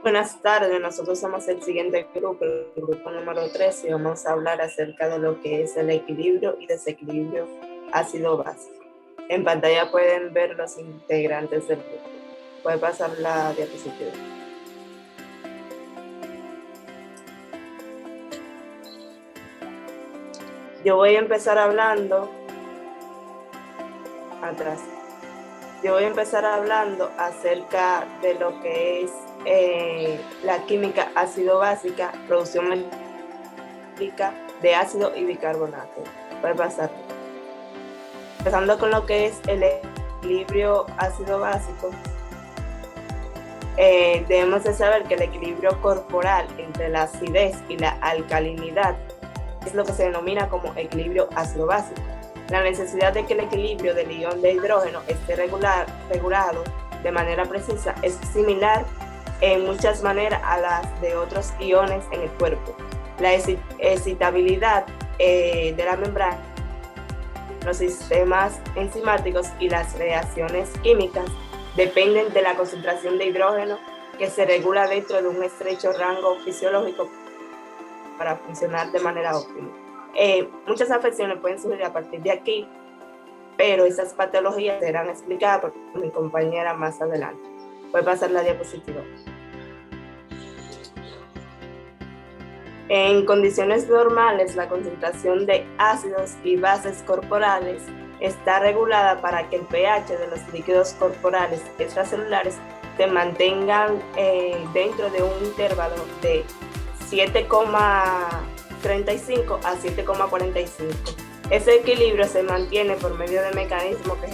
Buenas tardes, nosotros somos el siguiente grupo, el grupo número 3, y vamos a hablar acerca de lo que es el equilibrio y desequilibrio ácido-básico. En pantalla pueden ver los integrantes del grupo. Puede pasar la diapositiva. Yo voy a empezar hablando atrás. Yo voy a empezar hablando acerca de lo que es la química ácido-básica, producción mecánica de ácido y bicarbonato. Puede pasar. Empezando con lo que es el equilibrio ácido-básico, debemos de saber que el equilibrio corporal entre la acidez y la alcalinidad es lo que se denomina como equilibrio ácido-básico. La necesidad de que el equilibrio del ion de hidrógeno esté regulado de manera precisa es similar en muchas maneras a las de otros iones en el cuerpo. La excitabilidad de la membrana, los sistemas enzimáticos y las reacciones químicas dependen de la concentración de hidrógeno que se regula dentro de un estrecho rango fisiológico para funcionar de manera óptima. Muchas afecciones pueden surgir a partir de aquí, pero esas patologías serán explicadas por mi compañera más adelante. Voy a pasar la diapositiva. En condiciones normales, la concentración de ácidos y bases corporales está regulada para que el pH de los líquidos corporales extracelulares se mantengan dentro de un intervalo de 7,35 a 7,45. Ese equilibrio se mantiene por medio de mecanismos que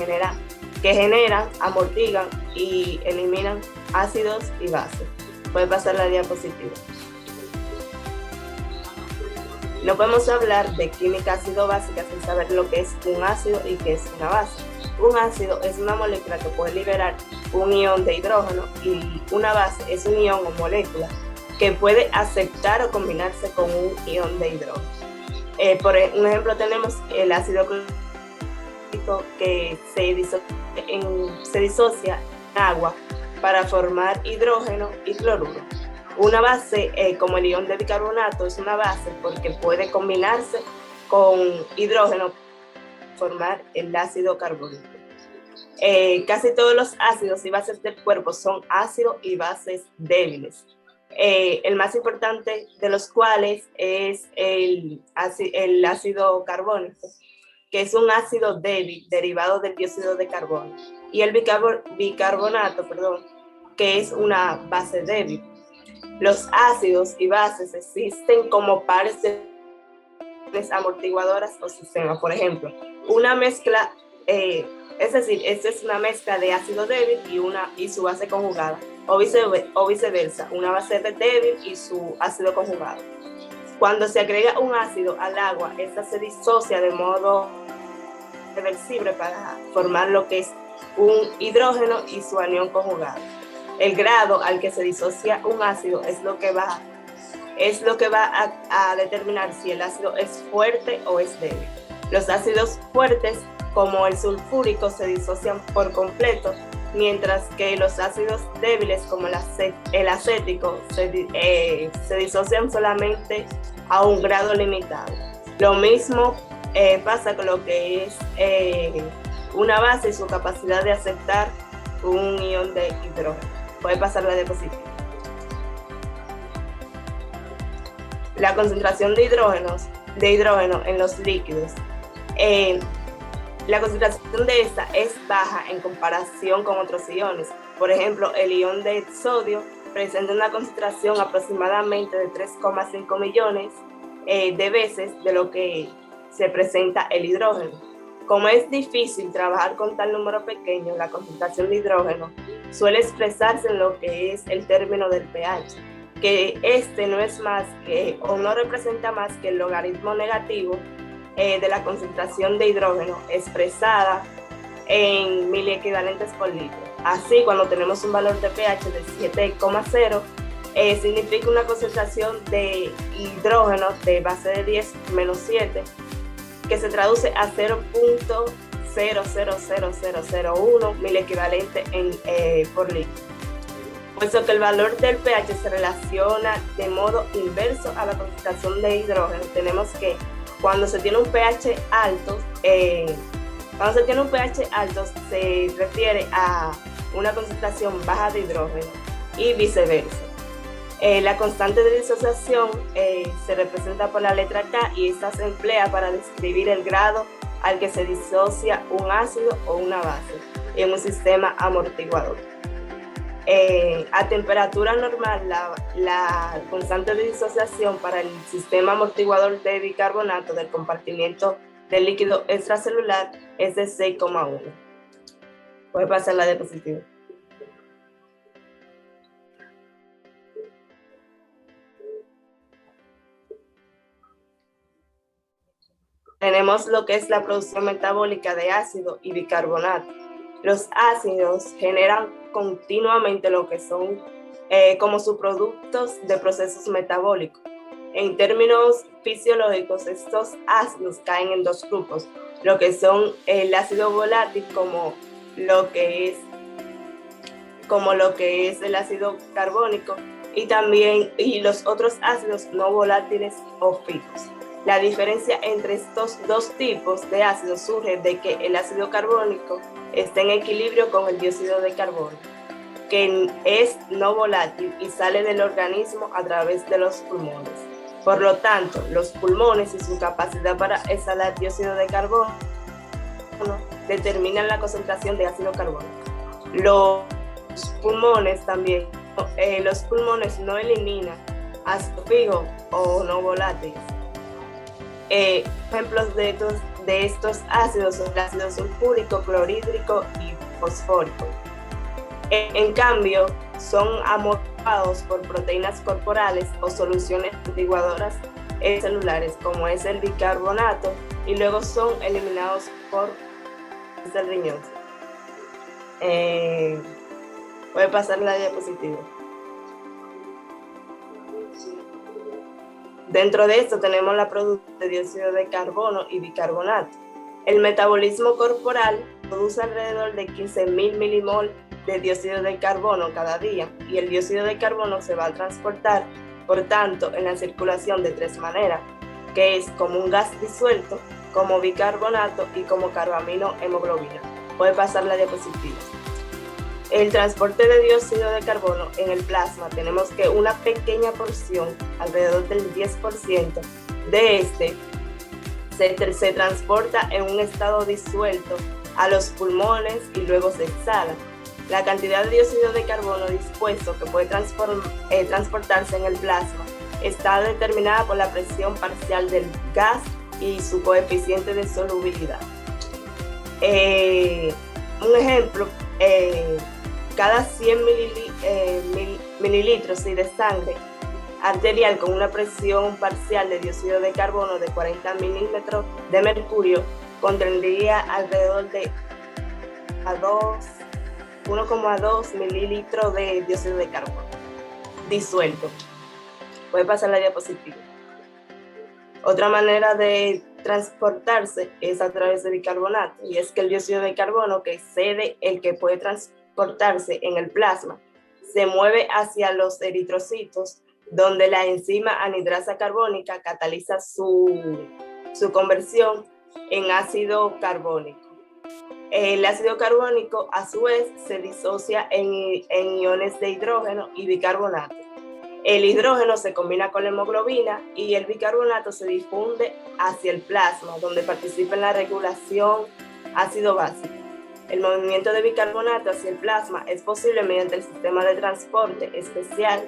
generan, amortiguan y eliminan ácidos y bases. Puede pasar la diapositiva. No podemos hablar de química ácido-básica sin saber lo que es un ácido y qué es una base. Un ácido es una molécula que puede liberar un ion de hidrógeno y una base es un ion o molécula que puede aceptar o combinarse con un ion de hidrógeno. Por un ejemplo, tenemos el ácido clorhídrico que se disocia en agua para formar hidrógeno y cloruro. Una base, como el ion de bicarbonato, es una base porque puede combinarse con hidrógeno para formar el ácido carbónico. Casi todos los ácidos y bases del cuerpo son ácidos y bases débiles. El más importante de los cuales es el ácido carbónico, que es un ácido débil derivado del dióxido de carbono, y el bicarbonato, que es una base débil. Los ácidos y bases existen como pares de amortiguadoras o sistemas. Por ejemplo, una mezcla, es decir, esta es una mezcla de ácido débil y su base conjugada, o viceversa, una base débil y su ácido conjugado. Cuando se agrega un ácido al agua, esta se disocia de modo reversible para formar lo que es un hidrógeno y su anión conjugado. El grado al que se disocia un ácido es lo que va a determinar si el ácido es fuerte o es débil. Los ácidos fuertes, como el sulfúrico, se disocian por completo, mientras que los ácidos débiles, como el acético, se disocian solamente a un grado limitado. Lo mismo pasa con lo que es una base y su capacidad de aceptar un ion de hidrógeno. Puede pasar la diapositiva. La concentración de hidrógeno en los líquidos. La concentración de esta es baja en comparación con otros iones. Por ejemplo, el ion de sodio presenta una concentración aproximadamente de 3,5 millones de veces de lo que se presenta el hidrógeno. Como es difícil trabajar con tal número pequeño, la concentración de hidrógeno suele expresarse en lo que es el término del pH, que este no es más que, o no representa más que el logaritmo negativo de la concentración de hidrógeno expresada en miliequivalentes por litro. Así, cuando tenemos un valor de pH de 7,0, significa una concentración de hidrógeno de base de 10 menos 7, que se traduce a 0.000001 miliequivalente por litro. puesto que el valor del pH se relaciona de modo inverso a la concentración de hidrógeno. Tenemos que cuando se tiene un pH alto, se refiere a una concentración baja de hidrógeno y viceversa. La constante de disociación se representa por la letra K y esta se emplea para describir el grado al que se disocia un ácido o una base en un sistema amortiguador. A temperatura normal, la constante de disociación para el sistema amortiguador de bicarbonato del compartimiento del líquido extracelular es de 6,1. Puede pasar la diapositiva. Tenemos lo que es la producción metabólica de ácido y bicarbonato. Los ácidos generan continuamente lo que son como subproductos de procesos metabólicos. En términos fisiológicos, estos ácidos caen en dos grupos, lo que son el ácido volátil como lo que es el ácido carbónico y los otros ácidos no volátiles o fijos. La diferencia entre estos dos tipos de ácidos surge de que el ácido carbónico está en equilibrio con el dióxido de carbono, que es no volátil y sale del organismo a través de los pulmones. Por lo tanto, los pulmones y su capacidad para exhalar dióxido de carbono determinan la concentración de ácido carbónico. Los pulmones no eliminan ácido fijo o no volátiles. Ejemplos de estos ácidos son el ácido sulfúrico, clorhídrico y fosfórico. En cambio, son amortiguados por proteínas corporales o soluciones amortiguadoras celulares, como es el bicarbonato, y luego son eliminados por el riñón. Voy a pasar la diapositiva. Dentro de esto tenemos la producción de dióxido de carbono y bicarbonato. El metabolismo corporal produce alrededor de 15.000 milimol de dióxido de carbono cada día y el dióxido de carbono se va a transportar, por tanto, en la circulación de tres maneras, que es como un gas disuelto, como bicarbonato y como carbaminohemoglobina. Puede pasar la diapositiva. El transporte de dióxido de carbono en el plasma, tenemos que una pequeña porción, alrededor del 10% de este, se transporta en un estado disuelto a los pulmones y luego se exhala. La cantidad de dióxido de carbono dispuesto que puede transportarse en el plasma está determinada por la presión parcial del gas y su coeficiente de solubilidad. Un ejemplo, cada 100 mililitros de sangre arterial con una presión parcial de dióxido de carbono de 40 milímetros de mercurio contendría alrededor de 1,2 mililitros de dióxido de carbono disuelto. Puede pasar la diapositiva. Otra manera de transportarse es a través de bicarbonato, y es que el dióxido de carbono, que excede el que puede transportarse en el plasma, se mueve hacia los eritrocitos, donde la enzima anhidrasa carbónica cataliza su conversión en ácido carbónico. El ácido carbónico, a su vez, se disocia en iones de hidrógeno y bicarbonato. El hidrógeno se combina con la hemoglobina y el bicarbonato se difunde hacia el plasma, donde participa en la regulación ácido-básico. El movimiento de bicarbonato hacia el plasma es posible mediante el sistema de transporte especial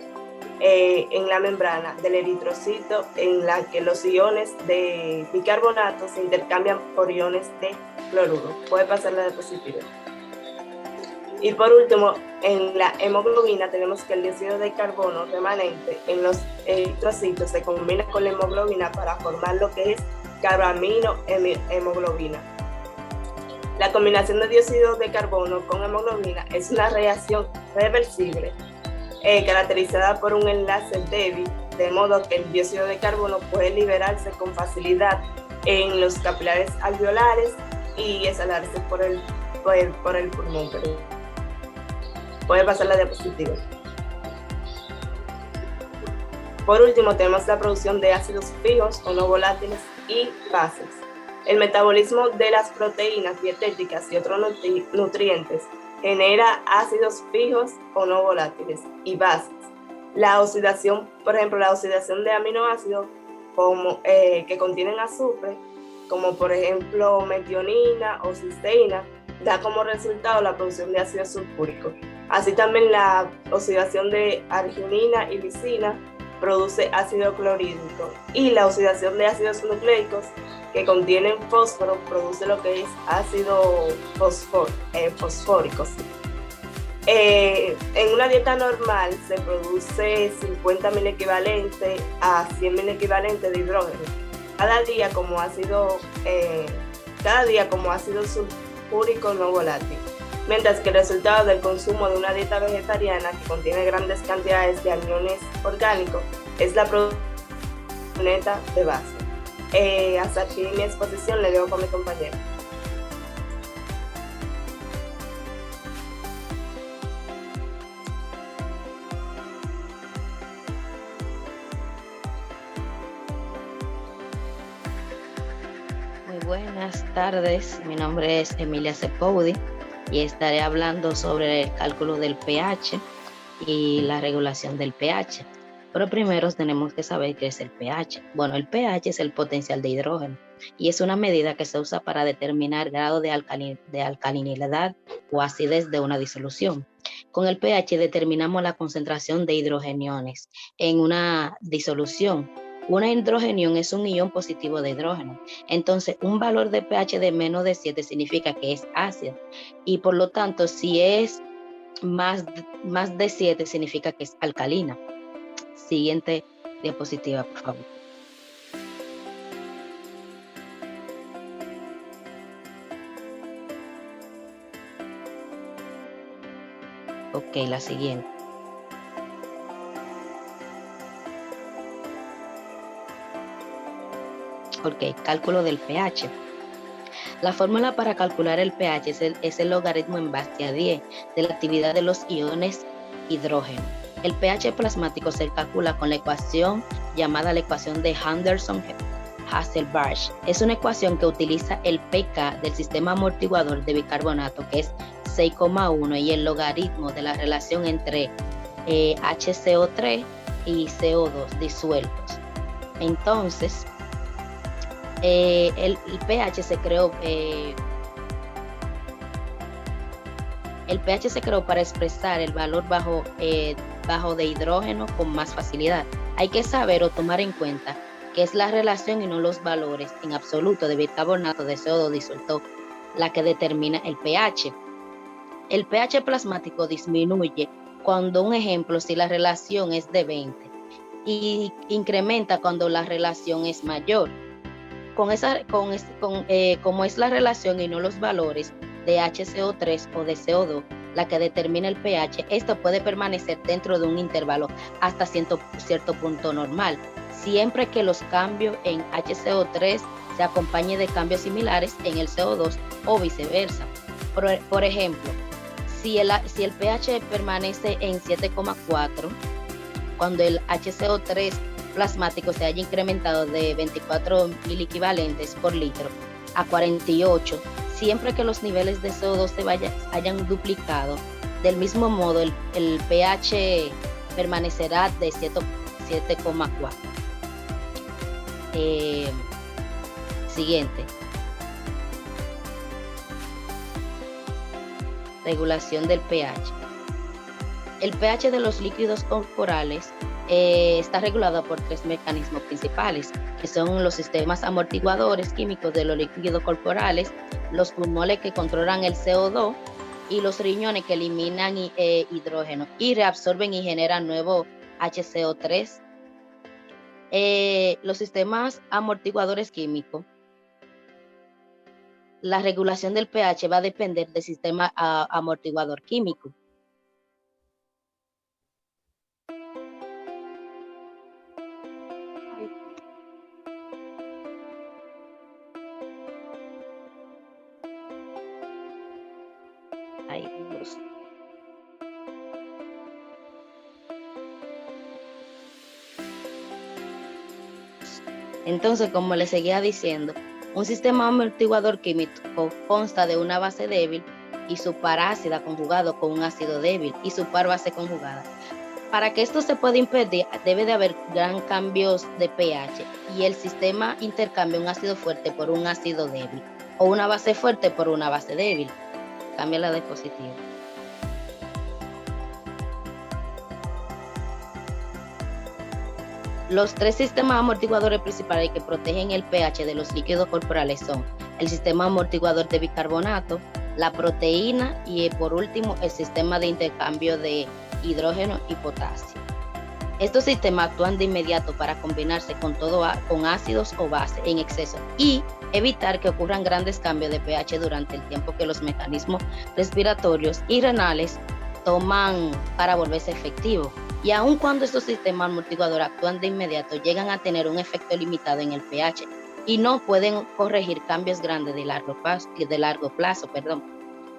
en la membrana del eritrocito, en la que los iones de bicarbonato se intercambian por iones de cloruro. Puede pasar la diapositiva. Y por último, en la hemoglobina tenemos que el dióxido de carbono remanente en los eritrocitos se combina con la hemoglobina para formar lo que es carbaminohemoglobina. La combinación de dióxido de carbono con hemoglobina es una reacción reversible caracterizada por un enlace débil, de modo que el dióxido de carbono puede liberarse con facilidad en los capilares alveolares y exhalarse por el pulmón. Puede pasar la diapositiva. Por último, tenemos la producción de ácidos fijos o no volátiles y bases. El metabolismo de las proteínas dietéticas y otros nutrientes genera ácidos fijos o no volátiles y bases. La oxidación, por ejemplo, la oxidación de aminoácidos que contienen azufre, como por ejemplo metionina o cisteína, da como resultado la producción de ácido sulfúrico. Así también la oxidación de arginina y lisina produce ácido clorhídrico, y la oxidación de ácidos nucleicos que contienen fósforo produce lo que es ácido fosfórico. Sí. En una dieta normal se produce 50 mil equivalentes a 100 mil equivalentes de hidrógeno cada día como ácido sulfúrico no volátil, mientras que el resultado del consumo de una dieta vegetariana que contiene grandes cantidades de aniones orgánicos es la producción neta de base. Hasta aquí mi exposición, le dejo con mi compañero. Muy buenas tardes, mi nombre es Emilia Sepoudi y estaré hablando sobre el cálculo del pH y la regulación del pH. Pero primero tenemos que saber qué es el pH. Bueno, el pH es el potencial de hidrógeno y es una medida que se usa para determinar el grado de alcalinidad o acidez de una disolución. Con el pH determinamos la concentración de hidrogeniones en una disolución. Una hidrogenión es un ion positivo de hidrógeno. Entonces, un valor de pH de menos de 7 significa que es ácido. Y por lo tanto, si es más de 7 significa que es alcalina. Siguiente diapositiva, por favor. Ok, la siguiente. Ok, cálculo del pH. La fórmula para calcular el pH es el logaritmo en base a 10 de la actividad de los iones hidrógeno. El pH plasmático se calcula con la ecuación llamada la ecuación de Anderson-Hasselbalch. Es una ecuación que utiliza el pK del sistema amortiguador de bicarbonato, que es 6,1, y el logaritmo de la relación entre HCO3 y CO2 disueltos. Entonces, el pH se creó para expresar el valor bajo de hidrógeno con más facilidad. Hay que saber o tomar en cuenta que es la relación y no los valores en absoluto de bicarbonato de CO2 disuelto la que determina el pH. El pH plasmático disminuye cuando, un ejemplo, si la relación es de 20, y incrementa cuando la relación es mayor. Como es la relación y no los valores de HCO3 o de CO2 la que determina el pH, esto puede permanecer dentro de un intervalo hasta cierto punto normal, siempre que los cambios en HCO3 se acompañen de cambios similares en el CO2 o viceversa. Por ejemplo, si el pH permanece en 7,4, cuando el HCO3 plasmático se haya incrementado de 24 mil equivalentes por litro a 48, siempre que los niveles de CO2 hayan duplicado. Del mismo modo, el pH permanecerá de 7,4. Siguiente. Regulación del pH. El pH de los líquidos corporales está regulado por 3 mecanismos principales, que son los sistemas amortiguadores químicos de los líquidos corporales, los pulmones que controlan el CO2 y los riñones que eliminan hidrógeno y reabsorben y generan nuevo HCO3. Los sistemas amortiguadores químicos. La regulación del pH va a depender del sistema amortiguador químico. Ay, Dios. Entonces, como le seguía diciendo, un sistema amortiguador químico consta de una base débil y su par ácida conjugado con un ácido débil y su par base conjugada. Para que esto se pueda impedir, debe de haber gran cambios de pH y el sistema intercambia un ácido fuerte por un ácido débil o una base fuerte por una base débil. Cambia la dispositiva. Los tres sistemas amortiguadores principales que protegen el pH de los líquidos corporales son el sistema amortiguador de bicarbonato, la proteína y por último el sistema de intercambio de hidrógeno y potasio. Estos sistemas actúan de inmediato para combinarse con ácidos o bases en exceso y evitar que ocurran grandes cambios de pH durante el tiempo que los mecanismos respiratorios y renales toman para volverse efectivos. Y aun cuando estos sistemas amortiguadores actúan de inmediato, llegan a tener un efecto limitado en el pH y no pueden corregir cambios grandes de largo plazo.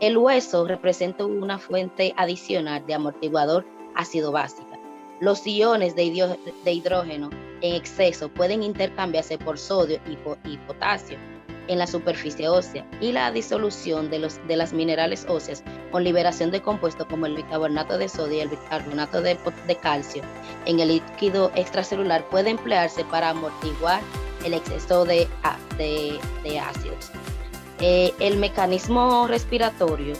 El hueso representa una fuente adicional de amortiguador ácido básica. Los iones de hidrógeno en exceso pueden intercambiarse por sodio y potasio en la superficie ósea y la disolución de las minerales óseas con liberación de compuestos como el bicarbonato de sodio y el bicarbonato de calcio en el líquido extracelular puede emplearse para amortiguar el exceso de ácidos. El mecanismo respiratorio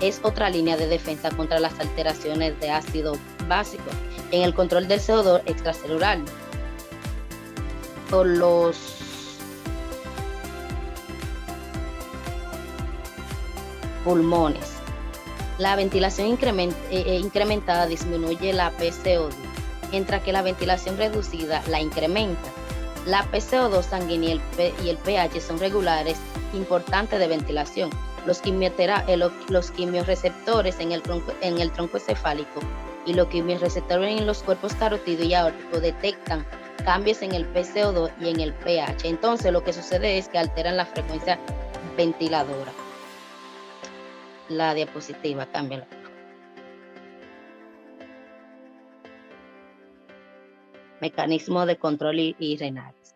es otra línea de defensa contra las alteraciones de ácido básico en el control del CO2 extracelular por los pulmones. La ventilación incrementada disminuye la PCO2, mientras que la ventilación reducida la incrementa. La PCO2 sanguínea y el pH son regulares importantes de ventilación. Los quimiorreceptores en el tronco encefálico y los quimiorreceptores en los cuerpos carótido y aórtico detectan cambios en el PCO2 y en el pH. Entonces lo que sucede es que alteran la frecuencia ventiladora. La diapositiva, cámbiala. Mecanismo de control y renales.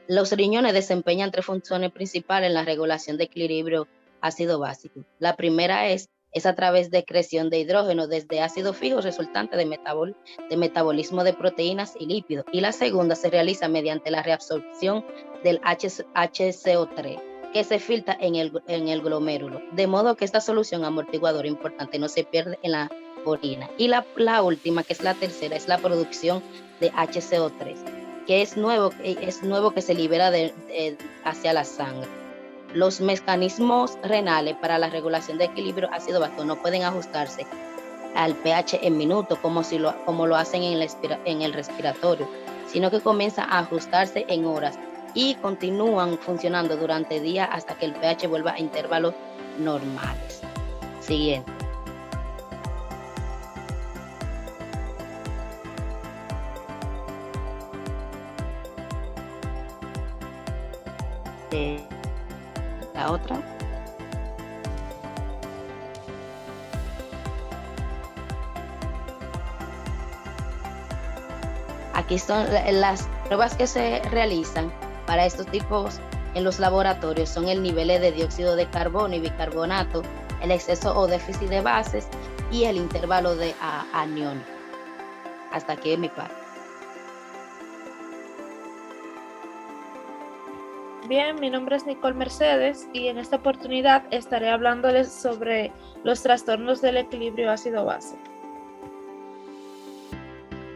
Los riñones desempeñan tres funciones principales en la regulación de equilibrio ácido básico. La primera es a través de excreción de hidrógeno desde ácido fijo resultante de metabolismo de proteínas y lípidos. Y la segunda se realiza mediante la reabsorción del HCO3 que se filtra en el glomérulo, de modo que esta solución amortiguadora importante no se pierde en la orina. Y la última, que es la tercera, es la producción de HCO3, que es nuevo que se libera hacia la sangre. Los mecanismos renales para la regulación de equilibrio ácido básico no pueden ajustarse al pH en minutos como lo hacen en el respiratorio, sino que comienzan a ajustarse en horas y continúan funcionando durante días hasta que el pH vuelva a intervalos normales. Siguiente. La otra. Aquí son las pruebas que se realizan para estos tipos en los laboratorios. Son el nivel de dióxido de carbono y bicarbonato, el exceso o déficit de bases y el intervalo de anión. Hasta aquí mi parte. Bien, mi nombre es Nicole Mercedes y en esta oportunidad estaré hablándoles sobre los trastornos del equilibrio ácido-base.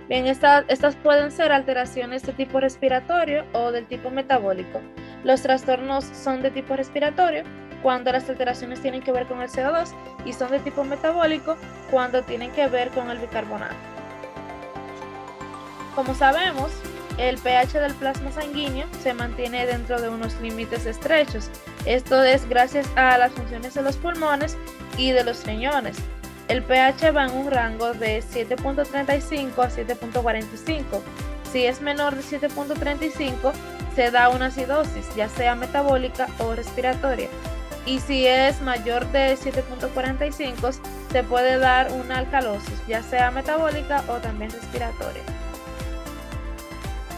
Bien, estas pueden ser alteraciones de tipo respiratorio o del tipo metabólico. Los trastornos son de tipo respiratorio cuando las alteraciones tienen que ver con el CO2 y son de tipo metabólico cuando tienen que ver con el bicarbonato. Como sabemos, el pH del plasma sanguíneo se mantiene dentro de unos límites estrechos. Esto es gracias a las funciones de los pulmones y de los riñones. El pH va en un rango de 7.35 a 7.45. Si es menor de 7.35, se da una acidosis, ya sea metabólica o respiratoria. Y si es mayor de 7.45, se puede dar una alcalosis, ya sea metabólica o también respiratoria.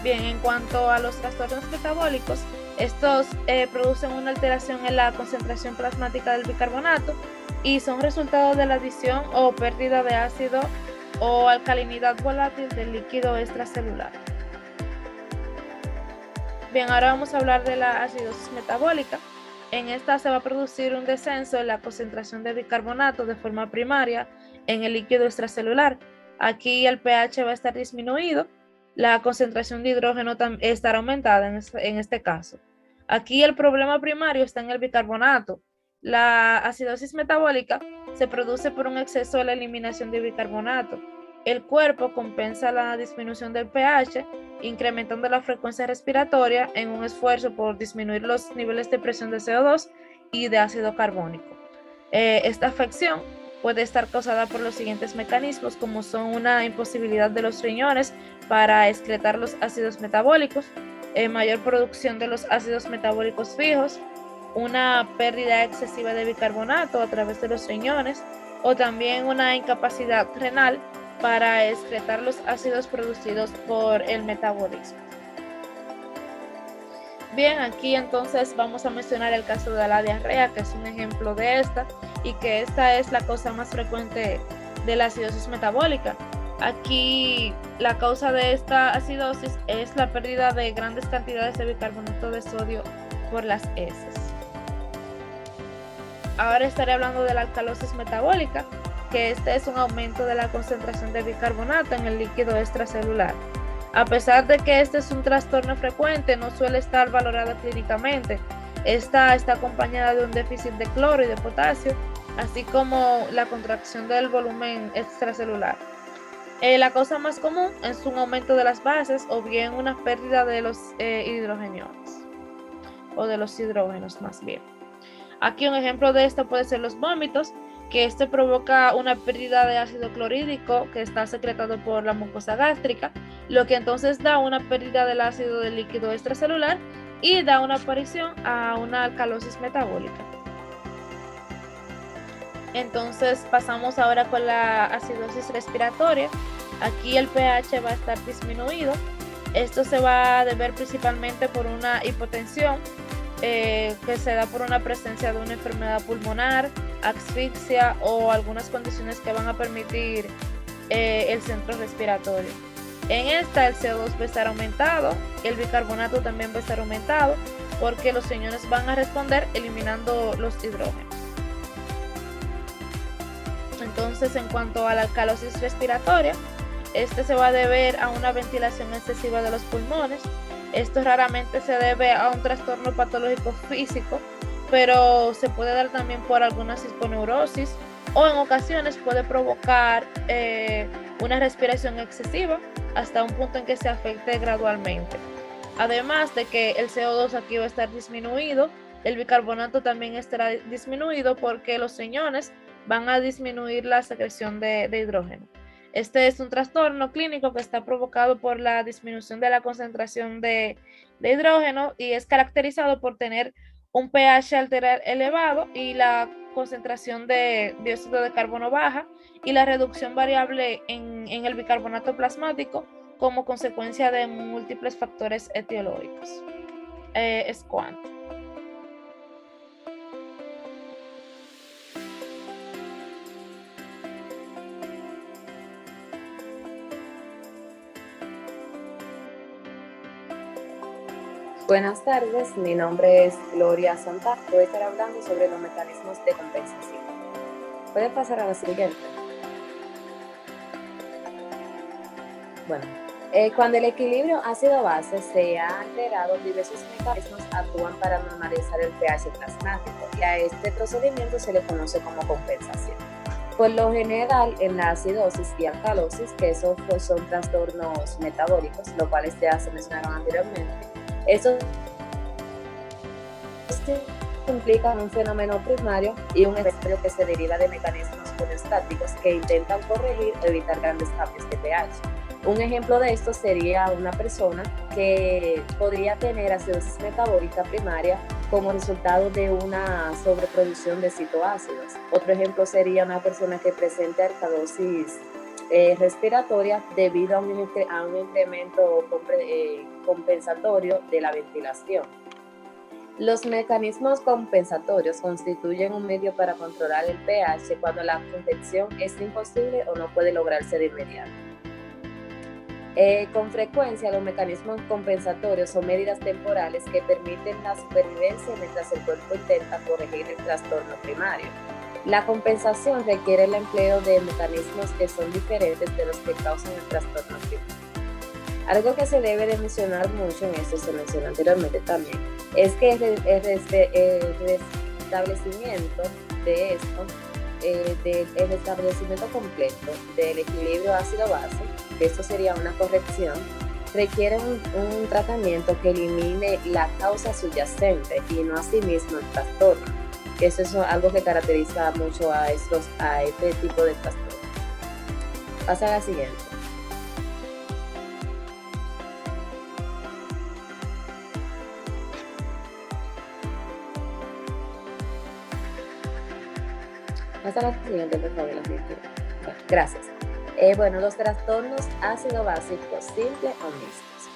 Bien, en cuanto a los trastornos metabólicos, estos producen una alteración en la concentración plasmática del bicarbonato y son resultado de la adición o pérdida de ácido o alcalinidad volátil del líquido extracelular. Bien, ahora vamos a hablar de la acidosis metabólica. En esta se va a producir un descenso en la concentración de bicarbonato de forma primaria en el líquido extracelular. Aquí el pH va a estar disminuido, la concentración de hidrógeno estará aumentada en este caso. Aquí el problema primario está en el bicarbonato. La acidosis metabólica se produce por un exceso de la eliminación de bicarbonato. El cuerpo compensa la disminución del pH incrementando la frecuencia respiratoria en un esfuerzo por disminuir los niveles de presión de CO2 y de ácido carbónico. Esta afección puede estar causada por los siguientes mecanismos, como son una imposibilidad de los riñones para excretar los ácidos metabólicos, mayor producción de los ácidos metabólicos fijos, una pérdida excesiva de bicarbonato a través de los riñones o también una incapacidad renal para excretar los ácidos producidos por el metabolismo. Bien, aquí entonces vamos a mencionar el caso de la diarrea, que es un ejemplo de esta, y que esta es la causa más frecuente de la acidosis metabólica. Aquí la causa de esta acidosis es la pérdida de grandes cantidades de bicarbonato de sodio por las heces. Ahora estaré hablando de la alcalosis metabólica, que este es un aumento de la concentración de bicarbonato en el líquido extracelular. A pesar de que este es un trastorno frecuente, no suele estar valorado clínicamente. Esta está acompañada de un déficit de cloro y de potasio, así como la contracción del volumen extracelular. La causa más común es un aumento de las bases o bien una pérdida de los hidrogeniones, o de los hidrógenos más bien. Aquí un ejemplo de esto puede ser los vómitos, que este provoca una pérdida de ácido clorhídrico que está secretado por la mucosa gástrica, lo que entonces da una pérdida del ácido del líquido extracelular y da una aparición a una alcalosis metabólica. Entonces pasamos ahora con la acidosis respiratoria. Aquí el pH va a estar disminuido. Esto se va a deber principalmente por una hipotensión que se da por una presencia de una enfermedad pulmonar, asfixia o algunas condiciones que van a permitir el centro respiratorio. En esta el CO2 va a estar aumentado, el bicarbonato también va a estar aumentado porque los riñones van a responder eliminando los hidrógenos. Entonces, en cuanto a la alcalosis respiratoria, este se va a deber a una ventilación excesiva de los pulmones. Esto raramente se debe a un trastorno patológico físico, pero se puede dar también por alguna hisponeurosis o en ocasiones puede provocar una respiración excesiva hasta un punto en que se afecte gradualmente. Además de que el CO2 aquí va a estar disminuido, el bicarbonato también estará disminuido porque los riñones van a disminuir la secreción de hidrógeno. Este es un trastorno clínico que está provocado por la disminución de la concentración de hidrógeno y es caracterizado por tener un pH elevado y la concentración de dióxido de carbono baja y la reducción variable en el bicarbonato plasmático como consecuencia de múltiples factores etiológicos. Es cuanto. Buenas tardes, mi nombre es Gloria Santana. Voy a estar hablando sobre los mecanismos de compensación. ¿Puede pasar a la siguiente? Bueno, cuando el equilibrio ácido-base se ha alterado, diversos mecanismos actúan para normalizar el pH plasmático y a este procedimiento se le conoce como compensación. Por lo general, en la acidosis y alcalosis, que esos son trastornos metabólicos, los cuales ya se mencionaron anteriormente, estos implican un fenómeno primario y un efecto que se deriva de mecanismos homeostáticos que intentan corregir o evitar grandes cambios de pH. Un ejemplo de esto sería una persona que podría tener acidosis metabólica primaria como resultado de una sobreproducción de citoácidos. Otro ejemplo sería una persona que presente alcalosis respiratoria debido a un incremento compensatorio de la ventilación. Los mecanismos compensatorios constituyen un medio para controlar el pH cuando la contención es imposible o no puede lograrse de inmediato. Con frecuencia, los mecanismos compensatorios son medidas temporales que permiten la supervivencia mientras el cuerpo intenta corregir el trastorno primario. La compensación requiere el empleo de mecanismos que son diferentes de los que causan el trastorno primario. Algo que se debe de mencionar mucho en esto, se mencionó anteriormente también, es que el restablecimiento de esto, el restablecimiento completo del equilibrio ácido-base, que esto sería una corrección, requiere un tratamiento que elimine la causa subyacente y no asimismo el trastorno. Eso es algo que caracteriza mucho a este tipo de trastorno. Pasa a la siguiente. Pasa a la siguiente, por favor. Gracias. Bueno, los trastornos ácido-básicos simples o mixtos.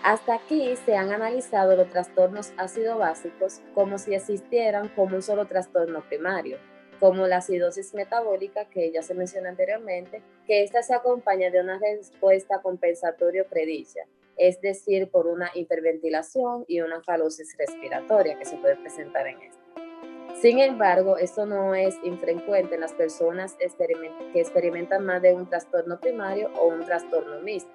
Hasta aquí se han analizado los trastornos ácido-básicos como si existieran como un solo trastorno primario, como la acidosis metabólica que ya se mencionó anteriormente, que esta se acompaña de una respuesta compensatoria predicha, es decir, por una hiperventilación y una falosis respiratoria que se puede presentar en esto. Sin embargo, esto no es infrecuente en las personas que experimentan más de un trastorno primario o un trastorno mixto.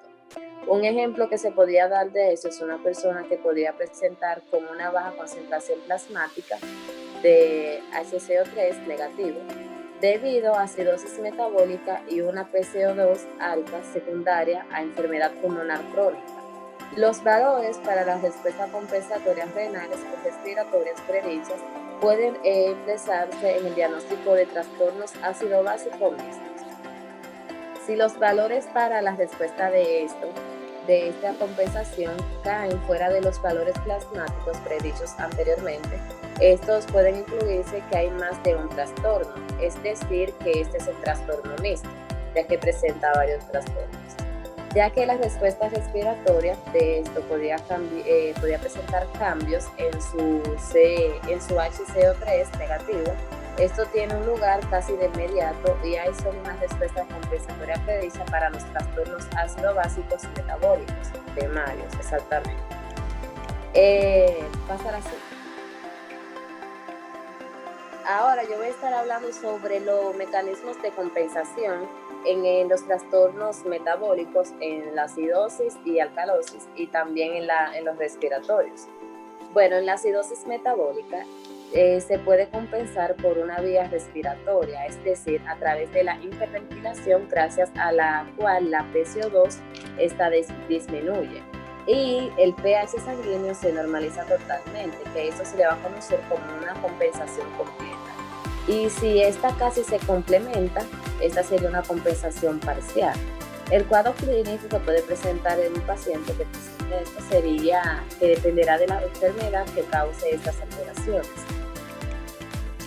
Un ejemplo que se podría dar de eso es una persona que podría presentar con una baja concentración plasmática de HCO3 negativo debido a acidosis metabólica y una PCO2 alta secundaria a enfermedad pulmonar crónica. Los valores para las respuestas compensatorias renales o respiratorias predichas pueden expresarse en el diagnóstico de trastornos ácido-básicos mixtos. Si los valores para la respuesta de esta compensación caen fuera de los valores plasmáticos predichos anteriormente, estos pueden incluirse que hay más de un trastorno, es decir, que este es el trastorno mixto, ya que presenta varios trastornos. Ya que la respuesta respiratoria de esto podría presentar cambios en su HCO3 negativo. Esto tiene un lugar casi de inmediato y hay solo una respuesta compensatoria predicha para los trastornos ácido-básicos metabólicos primarios, exactamente. Pasar así. Ahora yo voy a estar hablando sobre los mecanismos de compensación en los trastornos metabólicos, en la acidosis y alcalosis y también en los respiratorios. Bueno, en la acidosis metabólica se puede compensar por una vía respiratoria, es decir, a través de la hiperventilación, gracias a la cual la PCO2 disminuye y el pH sanguíneo se normaliza totalmente, que eso se le va a conocer como una compensación completa. Y si esta casi se complementa, esta sería una compensación parcial. El cuadro clínico que puede presentar en un paciente que presente esto sería que dependerá de la enfermedad que cause estas alteraciones.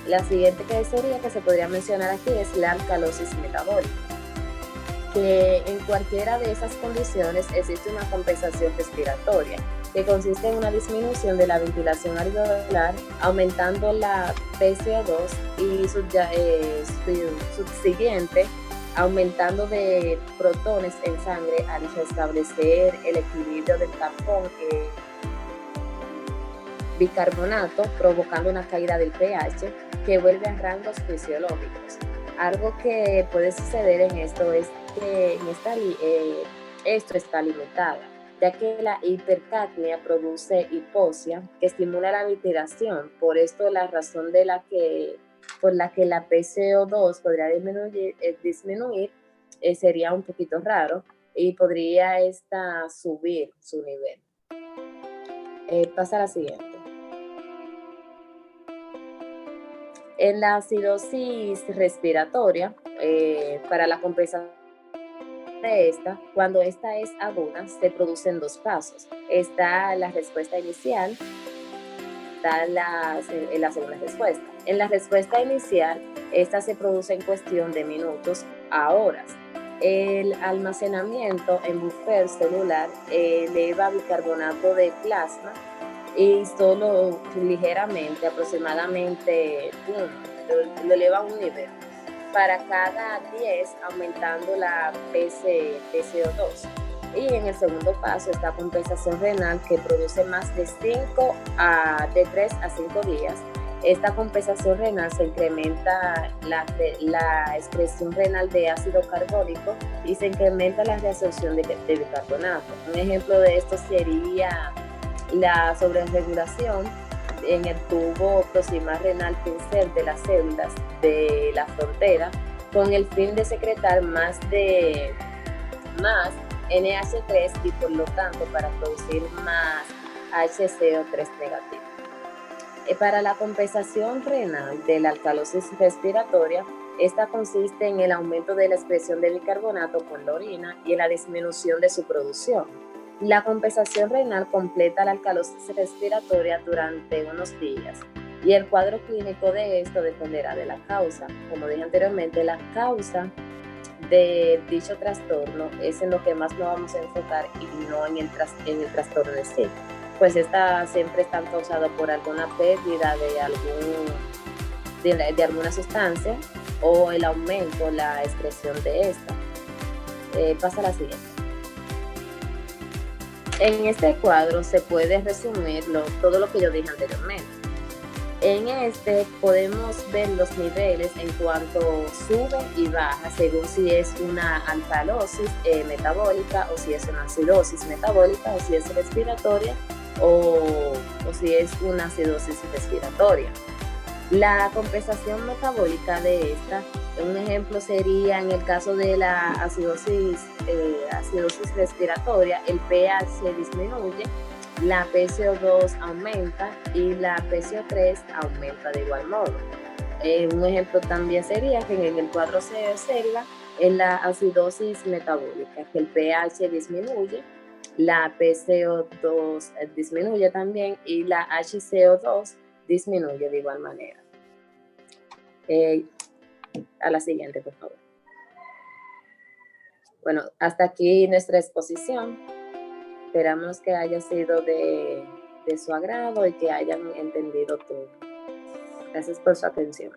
La siguiente que se podría mencionar aquí es la alcalosis metabólica, que en cualquiera de esas condiciones existe una compensación respiratoria, que consiste en una disminución de la ventilación alveolar, aumentando la PCO2 y subsiguiente aumentando de protones en sangre al restablecer el equilibrio del tapón bicarbonato, provocando una caída del pH que vuelve a rangos fisiológicos. Algo que puede suceder en esto es que esto está limitado, ya que la hipercapnia produce hipoxia que estimula la ventilación. Por esto la razón por la que la PCO2 podría disminuir sería un poquito raro y podría subir su nivel. Pasa a la siguiente. En la acidosis respiratoria, para la compensación de cuando esta es aguda, se producen dos pasos. Está la respuesta inicial, está la segunda respuesta. En la respuesta inicial, esta se produce en cuestión de minutos a horas. El almacenamiento en buffer celular eleva bicarbonato de plasma y solo ligeramente, aproximadamente, lo eleva a un nivel para cada 10, aumentando la PCO2. Y en el segundo paso, esta compensación renal que produce más de 3 a 5 días. Esta compensación renal se incrementa la excreción renal de ácido carbónico y se incrementa la reabsorción de bicarbonato. Un ejemplo de esto sería la sobreregulación en el tubo proximal renal pincer de las células de la frontera con el fin de secretar más NH3 y por lo tanto para producir más HCO3 negativo. Para la compensación renal de la alcalosis respiratoria, esta consiste en el aumento de la excreción de bicarbonato por la orina y en la disminución de su producción. La compensación renal completa la alcalosis respiratoria durante unos días y el cuadro clínico de esto dependerá de la causa. Como dije anteriormente, la causa de dicho trastorno es en lo que más nos vamos a enfocar y no en el trastorno en sí, pues esta siempre está causada por alguna pérdida de alguna sustancia o el aumento, la excreción de esta. Pasa a la siguiente. En este cuadro se puede resumir todo lo que yo dije anteriormente. En este podemos ver los niveles en cuanto suben y bajan según si es una alcalosis metabólica o si es una acidosis metabólica o si es respiratoria o si es una acidosis respiratoria. La compensación metabólica de esta, un ejemplo sería en el caso de la acidosis respiratoria, el pH disminuye, la PCO2 aumenta y la PCO3 aumenta de igual modo. Un ejemplo también sería que en el cuadro se observa en la acidosis metabólica, que el pH disminuye, la PCO2 disminuye también y la HCO2 disminuye de igual manera. A la siguiente, por favor. Bueno, hasta aquí nuestra exposición. Esperamos que haya sido de su agrado y que hayan entendido todo. Gracias por su atención.